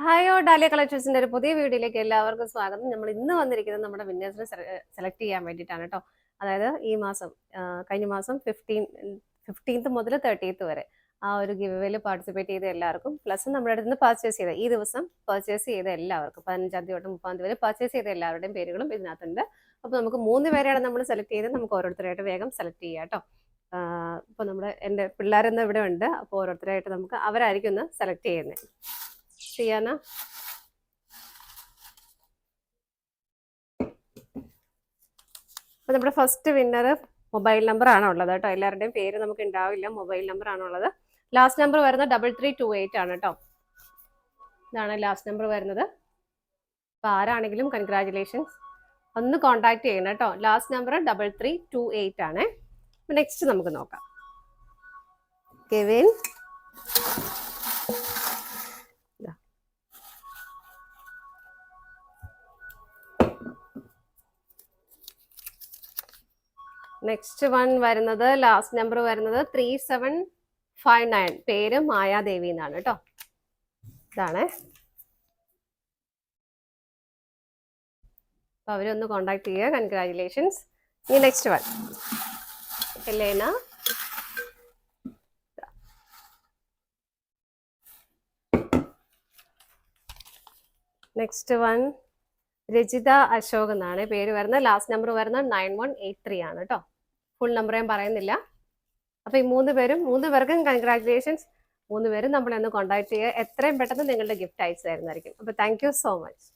ഹായോ dahlia കളക്ഷൻസിന്റെ ഒരു പുതിയ വീഡിയോയിലേക്ക് എല്ലാവർക്കും സ്വാഗതം. നമ്മൾ ഇന്ന് വന്നിരിക്കുന്നത് നമ്മുടെ വിന്നേഴ്സിനെ സെലക്ട് ചെയ്യാൻ വേണ്ടിയിട്ടാണ് കേട്ടോ. അതായത് ഈ മാസം കഴിഞ്ഞ മാസം 15th മുതൽ 30th വരെ ആ ഒരു ഗിവ് പാർട്ടിസിപ്പേറ്റ് ചെയ്ത എല്ലാവർക്കും, പ്ലസ് നമ്മുടെ അടുത്ത് നിന്ന് പർച്ചേസ് ചെയ്ത ഈ ദിവസം പർച്ചേസ് ചെയ്ത എല്ലാവർക്കും 15ാം തീയതി തൊട്ട് 30ാം തീയതി വരെ പർച്ചേസ് ചെയ്ത എല്ലാവരുടെയും പേരുകളും ഇതിനകത്തുണ്ട്. അപ്പോൾ നമുക്ക് 3 പേരെയാണ് നമ്മൾ സെലക്ട് ചെയ്ത് നമുക്ക് ഓരോരുത്തരായിട്ട് വേഗം സെലക്ട് ചെയ്യാം കേട്ടോ. അപ്പോൾ എൻ്റെ പിള്ളേരൊന്നും ഇവിടെ ഉണ്ട്. അപ്പോൾ ഓരോരുത്തരായിട്ട് നമുക്ക് അവരായിരിക്കും ഒന്ന് സെലക്ട് ചെയ്യുന്നത്. ചെയ്യാനാ അപ്പോൾ നമ്മുടെ ഫസ്റ്റ് വിന്നർ മൊബൈൽ നമ്പർ ആണ് ഉള്ളത് കേട്ടോ. എല്ലാവരുടെയും പേര് നമുക്ക് ഉണ്ടാവില്ല, മൊബൈൽ നമ്പർ ആണുള്ളത്. ലാസ്റ്റ് നമ്പർ വരുന്നത് 3328 ആണ് കേട്ടോ. ഇതാണ് ലാസ്റ്റ് നമ്പർ വരുന്നത്. അപ്പോൾ ആരാണെങ്കിലും കൺഗ്രാജുലേഷൻസ്, ഒന്ന് കോൺടാക്ട് ചെയ്യണം കേട്ടോ. ലാസ്റ്റ് നമ്പർ 3328 ആണ്. നെക്സ്റ്റ് നമുക്ക് നോക്കാം. കെവിൻ, നെക്സ്റ്റ് വൺ വരുന്നത് ലാസ്റ്റ് നമ്പർ വരുന്നത് 3759, പേര് മായാദേവി എന്നാണ് കേട്ടോ. ഇതാണ്. അപ്പൊ അവരൊന്ന് കോണ്ടാക്ട് ചെയ്യുക. കൺഗ്രാജുലേഷൻസ്. ഇനി next one Helena. Next one Rajitha Ashok എന്നാണ് പേര് വരുന്നത്. ലാസ്റ്റ് നമ്പർ വരുന്നത് 9183 ആണ് കേട്ടോ. ഫുൾ നമ്പർ ഞാൻ പറയുന്നില്ല. അപ്പൊ ഈ 3 പേർക്കും കൺഗ്രാറ്റുലേഷൻസ്. 3 പേരും നമ്മളെ ഒന്ന് കോൺടാക്ട് ചെയ്യുക. എത്രയും പെട്ടെന്ന് നിങ്ങളുടെ ഗിഫ്റ്റ് അയച്ചു തരുന്നതായിരിക്കും. അപ്പൊ താങ്ക് യു സോ മച്ച്.